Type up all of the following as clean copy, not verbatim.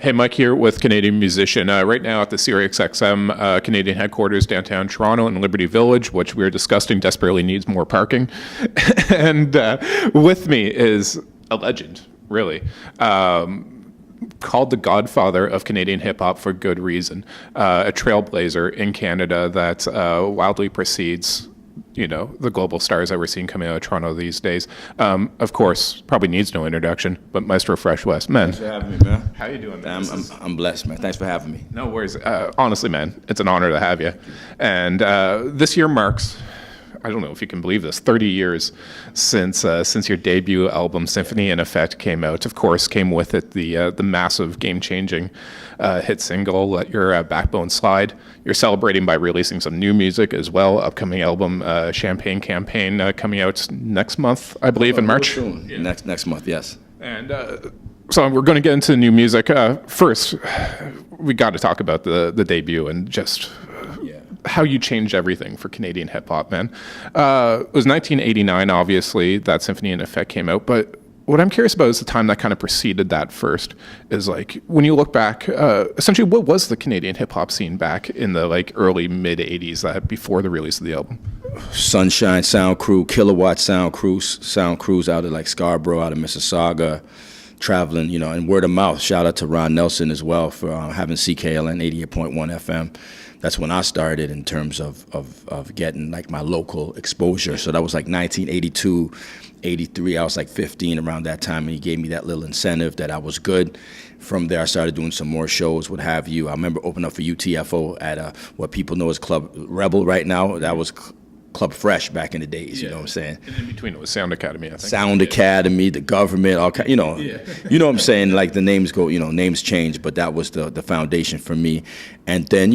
Hey, Mike here with Canadian Musician. Right now at the SiriusXM Canadian headquarters downtown Toronto in Liberty Village, which we're discussing desperately needs more parking. And with me is a legend, really, called the godfather of Canadian hip-hop for good reason, a trailblazer in Canada that wildly precedes the global stars that we're seeing coming out of Toronto these days. Of course, probably needs no introduction, but Maestro Fresh Wes. Man. Thanks for having me, man. How you doing, man? I'm blessed, man. Thanks for having me. No worries. Honestly, man, it's an honor to have you. And this year marks, I don't know if you can believe this, 30 years since your debut album, Symphony, in effect, came out. Of course, came with it the massive, game-changing hit single, Let Your Backbone Slide. You're celebrating by releasing some new music as well. Upcoming album, Champagne Campaign, coming out next month, I believe, in March. Soon. Yeah. Next month, yes. And so we're going to get into new music. First, we got to talk about the debut and just how you changed everything for Canadian hip-hop, man. It was 1989, obviously, that Symphony in effect came out, but what I'm curious about is the time that kind of preceded that first, is like, when you look back, essentially, what was the Canadian hip-hop scene back in the early, mid-'80s, before the release of the album? Sunshine Sound Crew, Kilowatt Sound Crews out of Scarborough, out of Mississauga, traveling, and word of mouth. Shout out to Ron Nelson as well for having CKLN 88.1 FM. That's when I started in terms of getting my local exposure. So that was 1982, 83. I was 15 around that time, and he gave me that little incentive that I was good. From there, I started doing some more shows, what have you. I remember opening up for UTFO at what people know as Club Rebel right now. That was Club Fresh back in the days, you know what I'm saying? And in between it was Sound Academy, I think. Sound Academy, the government, all kind, you know what I'm saying? The names go, names change, but that was the foundation for me. And then,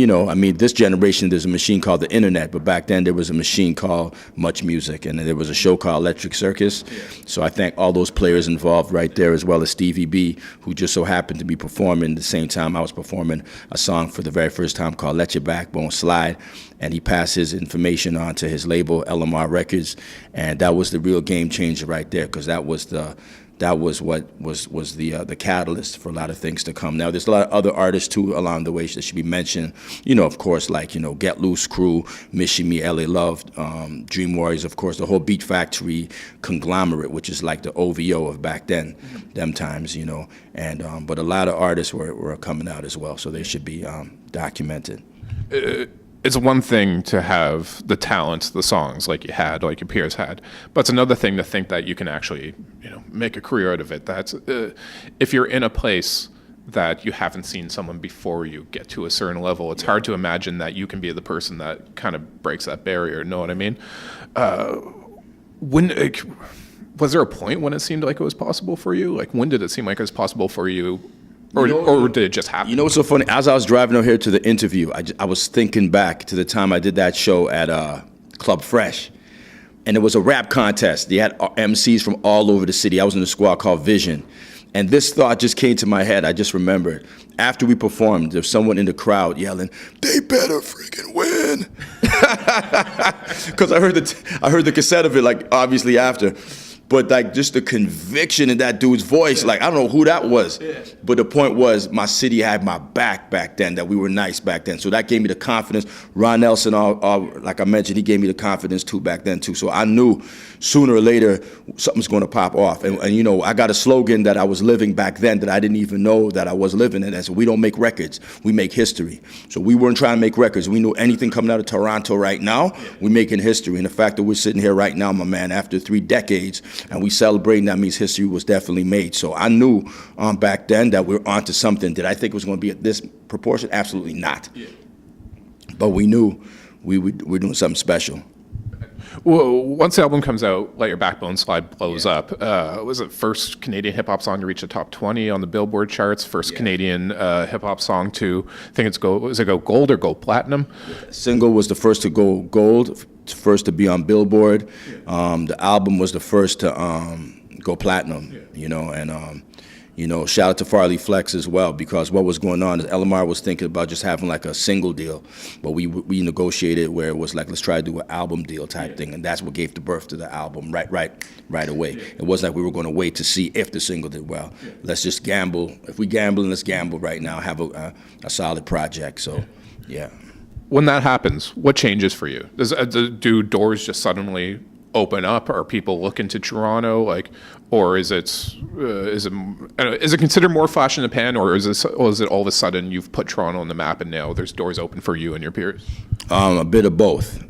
this generation, there's a machine called the internet, but back then there was a machine called Much Music, and there was a show called Electric Circus. Yeah. So I thank all those players involved right there, as well as Stevie B, who just so happened to be performing the same time I was performing a song for the very first time called Let Your Backbone Slide. And he passed his information on to his label, LMR Records, and that was the real game changer right there, because that was what was the catalyst for a lot of things to come. Now, there's a lot of other artists too along the way that should be mentioned. Of course, Get Loose Crew, Mission Me, LA Love, Dream Warriors, of course, the whole Beat Factory conglomerate, which is like the OVO of back then, them times, and but a lot of artists were coming out as well, so they should be documented. It's one thing to have the talent, the songs like you had, like your peers had, but it's another thing to think that you can actually, make a career out of it. That's if you're in a place that you haven't seen someone before you get to a certain level, it's hard to imagine that you can be the person that kind of breaks that barrier. Know what I mean? Was there a point when it seemed like it was possible for you? When did it seem like it was possible for you? Or did it just happen? What's so funny? As I was driving over here to the interview, I was thinking back to the time I did that show at Club Fresh. And it was a rap contest. They had MCs from all over the city. I was in a squad called Vision. And this thought just came to my head. I just remembered. After we performed, there was someone in the crowd yelling, "They better freaking win." Because I heard the cassette of it, obviously after. But just the conviction in that dude's voice, I don't know who that was. Yeah. But the point was, my city had my back then, that we were nice back then. So that gave me the confidence. Ron Nelson, like I mentioned, he gave me the confidence too back then too. So I knew sooner or later something's going to pop off. And I got a slogan that I was living back then that I didn't even know that I was living in. That's, we don't make records, we make history. So we weren't trying to make records. We knew anything coming out of Toronto right now, we're making history. And the fact that we're sitting here right now, my man, after 3 decades, and we celebrating, that means history was definitely made. So I knew back then that we were onto something. Did I think it was going to be at this proportion? Absolutely not. Yeah. But we knew we were doing something special. Well, once the album comes out, Let Your Backbone Slide blows up. Was it first Canadian hip-hop song to reach the top 20 on the Billboard charts? First Canadian hip-hop song to, I think was it go gold or go platinum? Single was the first to go gold, first to be on Billboard. The album was the first to go platinum, and You know, shout out to Farley Flex as well, because what was going on is LMR was thinking about just having like a single deal, but we negotiated where it was like, let's try to do an album deal type thing, and that's what gave the birth to the album right away. It wasn't like we were going to wait to see if the single did well. Let's just gamble. If we gamble, let's gamble right now. Have a solid project. So, yeah. When that happens, what changes for you? Do doors just suddenly open up? Are people looking to Toronto, like, or is it considered more flash in the pan, or is it all of a sudden you've put Toronto on the map and now there's doors open for you and your peers? A bit of both.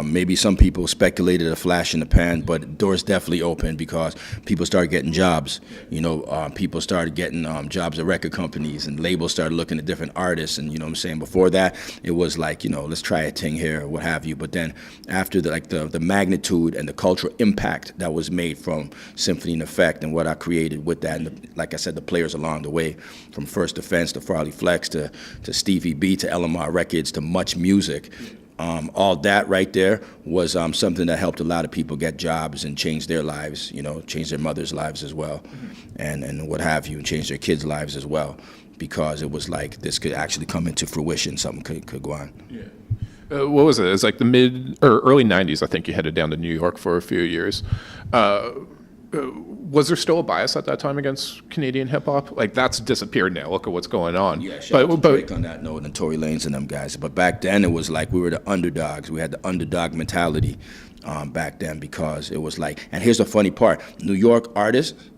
Maybe some people speculated a flash in the pan, but doors definitely opened because people started getting jobs. You know, people started getting jobs at record companies, and labels started looking at different artists. And you know what I'm saying? Before that, it was like, you know, let's try a thing here or what have you. But then after the magnitude and the cultural impact that was made from Symphony and Effect and what I created with that, and like I said, the players along the way, from First Offense to Farley Flex to Stevie B to LMR Records to Much Music. All that right there was something that helped a lot of people get jobs and change their lives, you know, change their mothers' lives as well, and what have you, and change their kids' lives as well, because it was like this could actually come into fruition, something could go on. Yeah. What was it? It was like the mid or early 90s, I think you headed down to New York for a few years. Was there still a bias at that time against Canadian hip hop? Like, that's disappeared now. Look at what's going on. Yeah, shout out to Drake on that note, and Tory Lanez and them guys. But back then, it was like we were the underdogs. We had the underdog mentality back then, because it was like, and here's the funny part: New York artists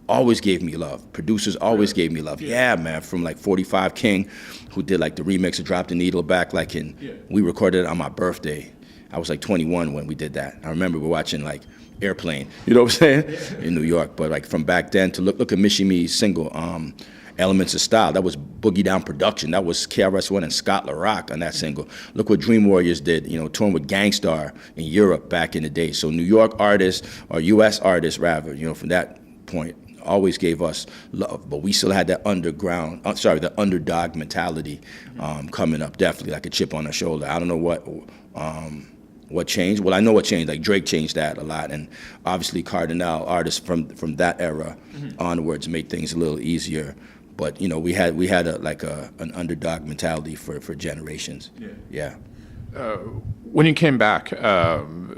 always gave me love. Producers always gave me love. Yeah, man, from like 45 King, who did like the remix of Drop the Needle back like we recorded it on my birthday. I was like 21 when we did that. I remember we were watching like Airplane, you know what I'm saying, in New York. But like from back then to look at Mishi Me's single, Elements of Style, that was Boogie Down production. That was KRS-One and Scott LaRock on that single. Look what Dream Warriors did, you know, touring with Gangstar in Europe back in the day. So New York artists, or US artists rather, you know, from that point, always gave us love, but we still had that the underdog mentality coming up, definitely like a chip on our shoulder. I don't know what changed. Well, I know what changed. Like Drake changed that a lot, and obviously Cardinal, artists from that era onwards, made things a little easier. But you know, we had an underdog mentality for generations. Yeah. When you came back,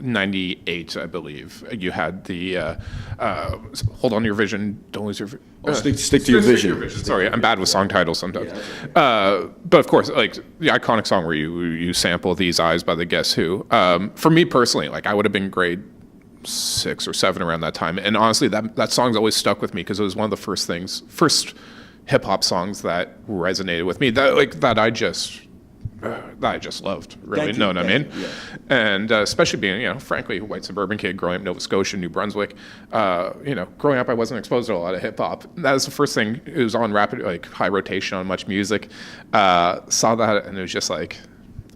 98, I believe, you had the hold on to your vision, don't lose your stick to your vision. Sorry, I'm bad with song titles sometimes. But of course, like the iconic song where you sample These Eyes by the Guess Who. For me personally, like I would have been grade 6 or 7 around that time, and honestly, that song's always stuck with me because it was one of the first hip hop songs that resonated with me. That I just loved, really. Know what I mean? Yeah. And especially being, you know, frankly, a white suburban kid growing up in Nova Scotia, New Brunswick. You know, growing up, I wasn't exposed to a lot of hip hop. That was the first thing. It was on rapid, like high rotation on Much Music. Saw that, and it was just like,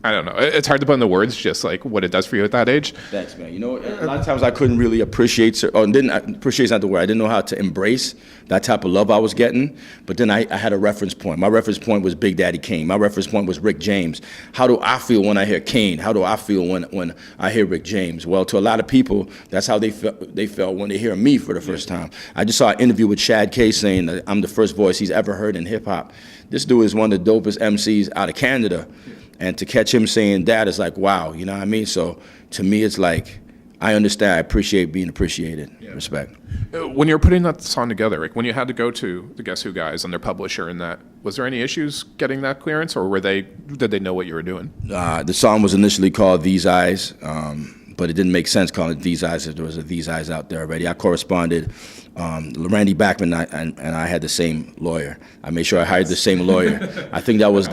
I don't know. It's hard to put in the words, just like what it does for you at that age. Thanks, man. You know, a lot of times I couldn't really appreciate, appreciate's not the word. I didn't know how to embrace that type of love I was getting. But then I had a reference point. My reference point was Big Daddy Kane. My reference point was Rick James. How do I feel when I hear Kane? How do I feel when I hear Rick James? Well, to a lot of people, that's how they felt when they hear me for the first time. I just saw an interview with Shad K saying that I'm the first voice he's ever heard in hip hop. This dude is one of the dopest MCs out of Canada. And to catch him saying that is like, wow, you know what I mean? So to me, it's like, I understand, I appreciate being appreciated. Respect. When you were putting that song together, like when you had to go to the Guess Who guys and their publisher and that, was there any issues getting that clearance, or did they know what you were doing? The song was initially called These Eyes, but it didn't make sense calling it These Eyes if there was a These Eyes out there already. I corresponded. Randy Bachman and I had the same lawyer. I made sure I hired the same lawyer. I think that was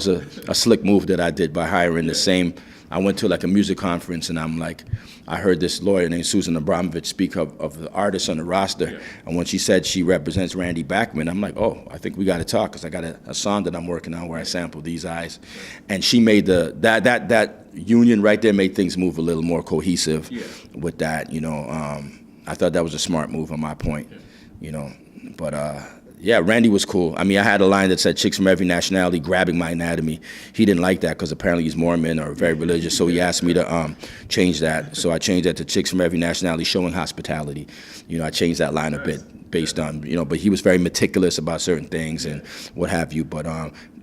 a slick move that I did by hiring the same. I went to like a music conference, and I'm like, I heard this lawyer named Susan Abramovich speak of the artists on the roster, and when she said she represents Randy Bachman, I'm like, oh, I think we got to talk, because I got a song that I'm working on where I sample These Eyes, and she made that union right there made things move a little more cohesive with that, you know. I thought that was a smart move on my point, you know, but yeah, Randy was cool. I mean, I had a line that said chicks from every nationality grabbing my anatomy. He didn't like that because apparently he's Mormon or very religious, so he asked me to change that. So I changed that to chicks from every nationality showing hospitality. You know, I changed that line a bit. based on, you know, but he was very meticulous about certain things and what have you. But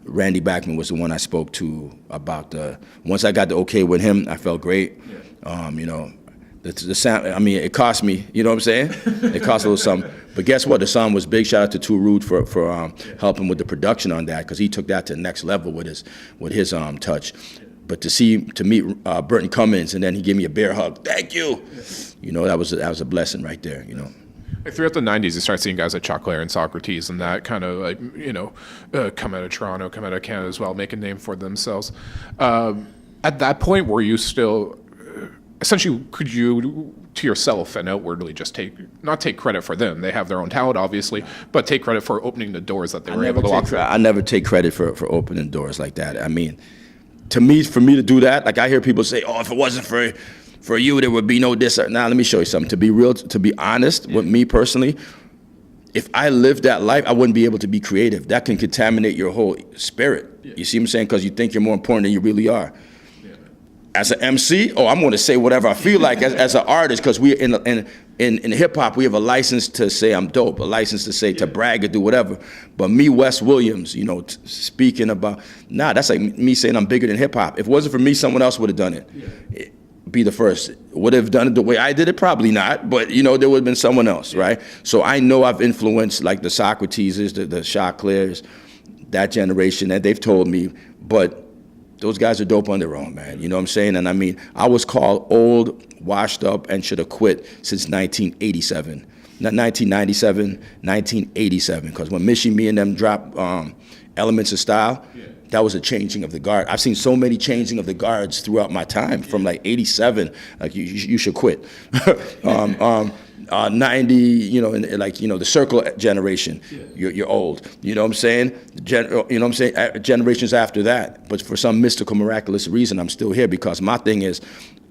Randy Bachman was the one I spoke to about once I got the okay with him, I felt great. You know, the sound, I mean, it cost me, you know what I'm saying? It cost a little something. But guess what? The song was big. Shout out to Too Rude for helping with the production on that, because he took that to the next level with his touch. But to meet Burton Cummins, and then he gave me a bear hug. Thank you. You know, that was a blessing right there, you know. Throughout the 90s, you start seeing guys like Chocolate and Socrates and that kind of, like, you know, come out of Toronto, come out of Canada as well, make a name for themselves. At that point, were you still, essentially, could you, to yourself and outwardly, just not take credit for them? They have their own talent, obviously, but take credit for opening the doors that they were able to walk through? I never take credit for opening doors like that. I mean, for me to do that, like I hear people say, oh, if it wasn't for you, there would be no this. Now, let me show you something. To be real, to be honest with me personally, if I lived that life, I wouldn't be able to be creative. That can contaminate your whole spirit. You see what I'm saying? Because you think you're more important than you really are. As an MC, I'm going to say whatever I feel like as an artist, because we in hip hop, we have a license to say I'm dope, a license to say to brag or do whatever. But me, Wes Williams, you know, speaking about, that's like me saying I'm bigger than hip hop. If it wasn't for me, someone else would have done it. Be the first. Would have done it the way I did it? Probably not, but you know, there would have been someone else, right? So I know I've influenced like the Socrateses, the Choclairs, that generation, and they've told me, but those guys are dope on their own, man. You know what I'm saying? And I mean, I was called old, washed up, and should have quit since 1987. Not 1997, 1987, because when Michie, me and them dropped Elements of Style, that was a changing of the guard. I've seen so many changing of the guards throughout my time, from like 87, like you should quit. 90, you know, like, you know, the circle generation, you're old. You know what I'm saying? You know what I'm saying? Generations after that. But for some mystical, miraculous reason, I'm still here, because my thing is,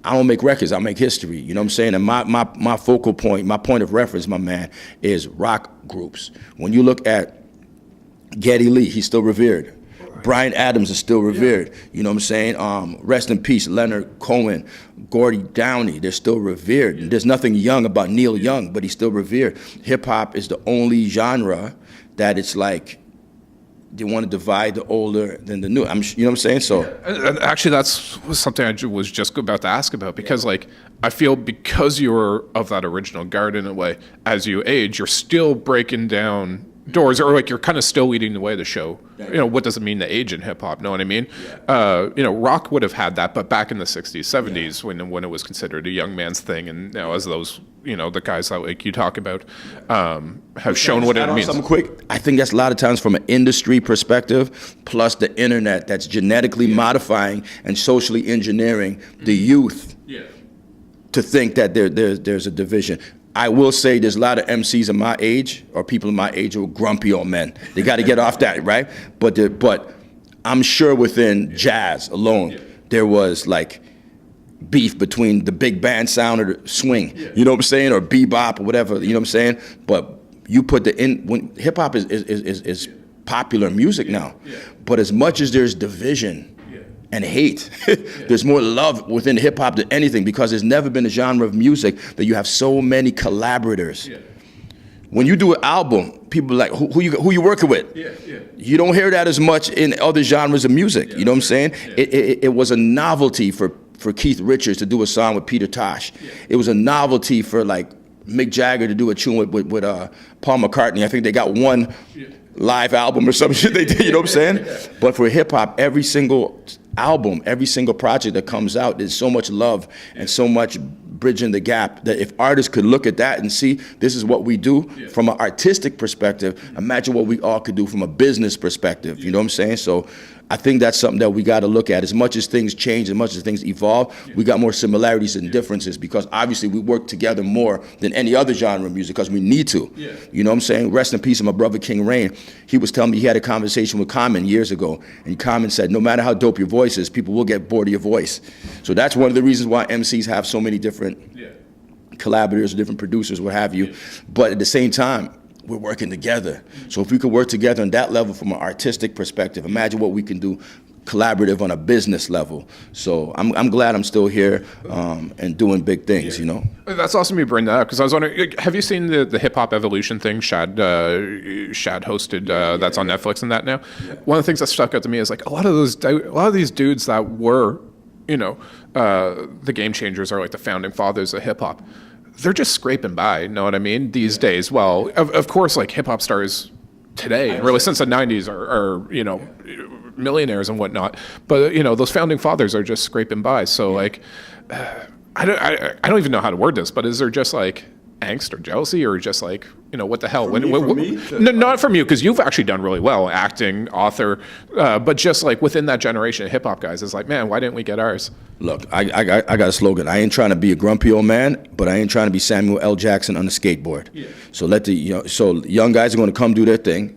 I don't make records, I make history. You know what I'm saying? And my focal point, my point of reference, my man, is rock groups. When you look at Geddy Lee, he's still revered. Bryan Adams is still revered. You know what I'm saying? Rest in peace, Leonard Cohen, Gordy Downey, they're still revered. There's nothing young about Neil Young, but he's still revered. Hip hop is the only genre that it's like, they want to divide the older than the new. You know what I'm saying? So actually, that's something I was just about to ask about, because like, I feel because you're of that original guard in a way, as you age, you're still breaking down doors, or like you're kind of still leading the way to show, you know, what does it mean to age in hip hop? Know what I mean? You know, rock would have had that, but back in the 60s, 70s, when it was considered a young man's thing, and now as those, you know, the guys that like you talk about have shown what it means. Something quick. I think that's a lot of times from an industry perspective, plus the internet that's genetically modifying and socially engineering the youth to think that there's a division. I will say there's a lot of MCs of my age, or people of my age, who are grumpy old men. They got to get off that, right? But I'm sure within jazz alone, there was like beef between the big band sound or the swing, you know what I'm saying, or bebop or whatever, you know what I'm saying. But you put when hip hop is popular music now, but as much as there's division and hate, there's more love within hip hop than anything, because there's never been a genre of music that you have so many collaborators. When you do an album, people are like, who you working with? You don't hear that as much in other genres of music. You know what I'm saying? It was a novelty for Keith Richards to do a song with Peter Tosh. It was a novelty for like Mick Jagger to do a tune with Paul McCartney. I think they got one live album or some shit they did, you know what I'm saying? But for hip hop, every single album, every single project that comes out, there's so much love and so much bridging the gap, that if artists could look at that and see this is what we do from an artistic perspective, imagine what we all could do from a business perspective, you know what I'm saying? So I think that's something that we got to look at. As much as things change, as much as things evolve, we got more similarities than differences, because obviously we work together more than any other genre of music, because we need to. You know what I'm saying? Rest in peace to my brother King Raine. He was telling me he had a conversation with Common years ago, and Common said, no matter how dope your voice is, people will get bored of your voice. So that's one of the reasons why MCs have so many different collaborators, different producers, what have you. But at the same time, we're working together. So if we could work together on that level from an artistic perspective, imagine what we can do collaborative on a business level. So I'm glad I'm still here and doing big things, you know. That's awesome you bring that up, because I was wondering, have you seen the HipHop Evolution thing Shad hosted that's on Netflix and that now? Yeah. One of the things that stuck out to me is like a lot of these dudes that were, you know, the game changers are like the founding fathers of hip hop. They're just scraping by, you know what I mean, these days. Well, of course, like hip hop stars today, and really since the 90s are you know, millionaires and whatnot. But, you know, those founding fathers are just scraping by. So like, I don't even know how to word this, but is there just like angst or jealousy, or just like, you know, what the hell? No, not from you, because you've actually done really well, acting, author, but just like within that generation of hip hop guys, it's like, man, why didn't we get ours? Look, I got a slogan. I ain't trying to be a grumpy old man, but I ain't trying to be Samuel L. Jackson on the skateboard. Yeah. So young guys are going to come do their thing.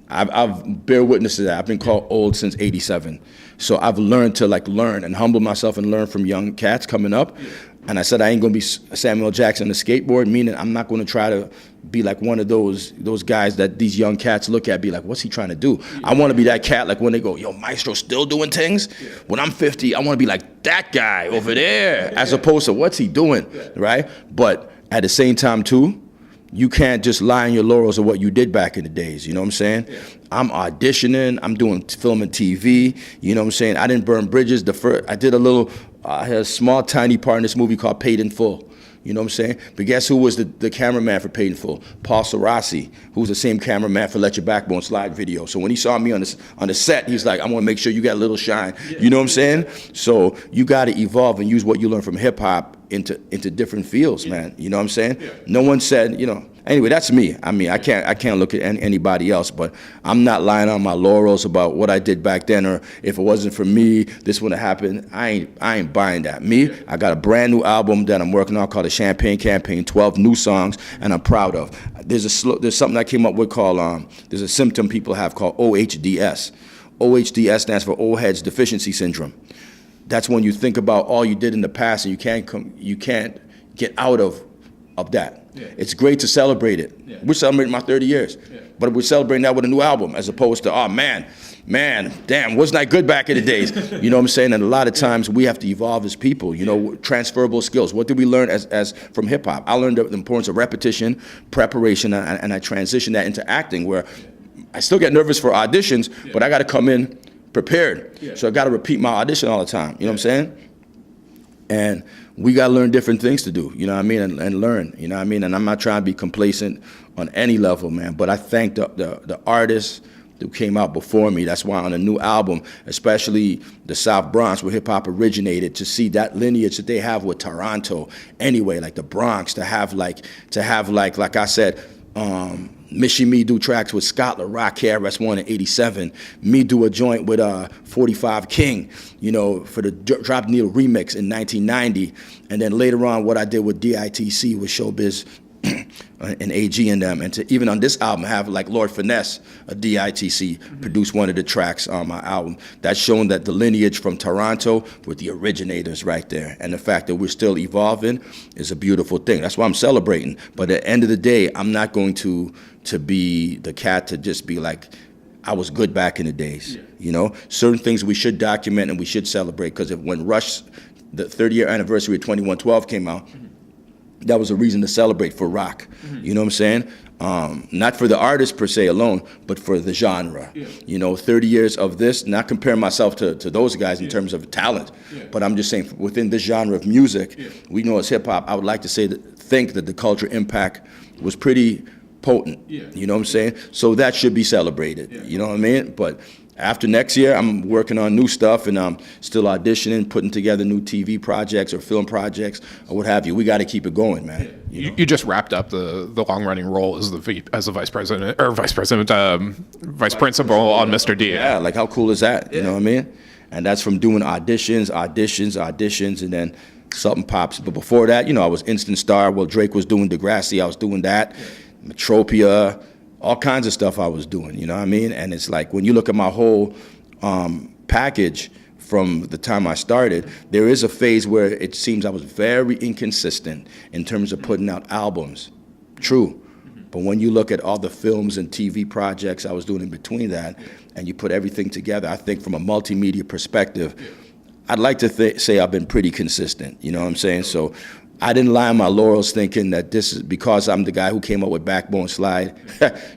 I've bear witness to that. I've been called old since '87. So I've learned to like learn and humble myself and learn from young cats coming up. Yeah. And I said I ain't gonna be Samuel Jackson on the skateboard, meaning I'm not gonna try to be like one of those guys that these young cats look at, be like, what's he trying to do? Yeah. I wanna be that cat, like when they go, yo, Maestro still doing things? Yeah. When I'm 50, I wanna be like that guy over there, as opposed to what's he doing, right? But at the same time too, you can't just lie on your laurels of what you did back in the days, you know what I'm saying? Yeah. I'm auditioning, I'm doing film and TV, you know what I'm saying? I didn't burn bridges. I had a small, tiny part in this movie called Paid in Full, you know what I'm saying? But guess who was the cameraman for Paid in Full? Paul Sarasi, who was the same cameraman for Let Your Backbone Slide video. So when he saw me on the set, he's like, I want to make sure you got a little shine, you know what I'm saying? So you got to evolve and use what you learn from hip hop into different fields, man, you know what I'm saying? Yeah. No one said, you know, anyway, that's me. I mean, I can't look at anybody else, but I'm not lying on my laurels about what I did back then, or if it wasn't for me, this wouldn't have happened. I ain't buying that. I got a brand new album that I'm working on called The Champagne Campaign, 12 new songs, and I'm proud of. There's something I came up with called, there's a symptom people have called OHDS. OHDS stands for Old Heads Deficiency Syndrome. That's when you think about all you did in the past and you can't get out of that. Yeah. It's great to celebrate it. Yeah. We're celebrating my 30 years, but we're celebrating that with a new album, as opposed to, oh man, damn, wasn't I good back in the days? You know what I'm saying? And a lot of times we have to evolve as people, you know, transferable skills. What did we learn as from hip hop? I learned the importance of repetition, preparation, and I transitioned that into acting, where I still get nervous for auditions, but I got to come in prepared. Yeah. So I got to repeat my audition all the time. You know what I'm saying? And we got to learn different things to do, you know what I mean, and learn, you know what I mean? And I'm not trying to be complacent on any level, man, but I thank the artists who came out before me. That's why on a new album, especially the South Bronx, where hip-hop originated, to see that lineage that they have with Toronto anyway, like the Bronx, to have like I said, Mishi Me do tracks with Scott LaRock, KRS-One in '87. Me do a joint with 45 King, you know, for the Drop Needle remix in 1990. And then later on, what I did with DITC with Showbiz and AG and them. And to even on this album have like Lord Finesse, a DITC, produced one of the tracks on my album. That's showing that the lineage from Toronto with the originators right there. And the fact that we're still evolving is a beautiful thing. That's why I'm celebrating. But at the end of the day, I'm not going to be the cat to just be like, I was good back in the days. Yeah. You know, certain things we should document and we should celebrate, because when Rush, the 30-year anniversary of 2112 came out, that was a reason to celebrate for rock. You know what I'm saying? Not for the artist per se alone, but for the genre. Yeah. You know, 30 years of this, not comparing myself to those guys in terms of talent, but I'm just saying within this genre of music, we know as hip hop, I would like to think that the culture impact was pretty potent. You know what I'm saying? So that should be celebrated. You know what I mean? But after next year, I'm working on new stuff, and I'm still auditioning, putting together new TV projects or film projects or what have you. We got to keep it going, man. You just wrapped up the long-running role as the vice principal on Mr. D. Yeah, like how cool is that? You know what I mean? And that's from doing auditions, and then something pops. But before that, you know, I was instant star. Well, Drake was doing Degrassi. I was doing that. Metropia. All kinds of stuff I was doing, you know what I mean? And it's like, when you look at my whole package from the time I started, there is a phase where it seems I was very inconsistent in terms of putting out albums. True. But when you look at all the films and TV projects I was doing in between that, and you put everything together, I think from a multimedia perspective, I'd like to say I've been pretty consistent, you know what I'm saying? So I didn't lie on my laurels thinking that this is because I'm the guy who came up with Backbone Slide,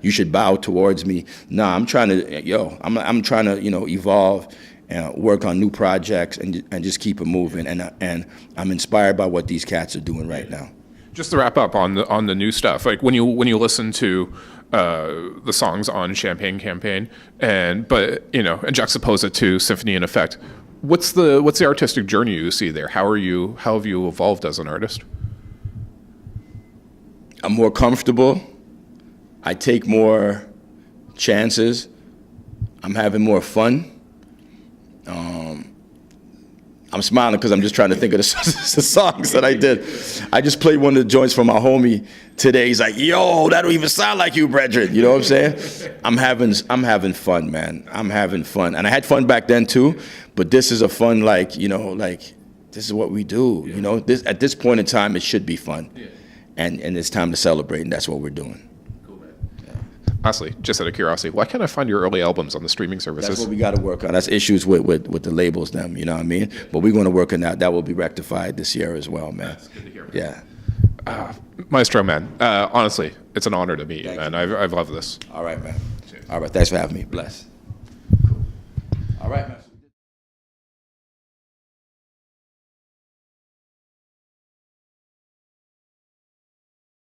you should bow towards me. Nah, I'm trying to, I'm trying to, evolve and work on new projects and just keep it moving. And I'm inspired by what these cats are doing right now. Just to wrap up on the new stuff, like when you listen to the songs on Champagne Campaign and juxtapose it to Symphony in Effect, what's the artistic journey you see there? How have you evolved as an artist? I'm more comfortable. I take more chances. I'm having more fun. I'm smiling because I'm just trying to think of the songs that I did. I just played one of the joints from my homie today. He's like, "Yo, that don't even sound like you, brethren." You know what I'm saying? I'm having fun, man. I'm having fun, and I had fun back then too. But this is a fun, like this is what we do. Yeah. This at this point in time, it should be fun, and it's time to celebrate, and that's what we're doing. Honestly, just out of curiosity, why can't I find your early albums on the streaming services? That's what we got to work on. That's issues with the labels, them. You know what I mean? But we're going to work on that. That will be rectified this year as well, man. That's good to hear. Yeah. Maestro, man. Honestly, it's an honor to meet you, man. I've loved this. All right, man. All right. Thanks for having me. Bless. Cool. All right, man.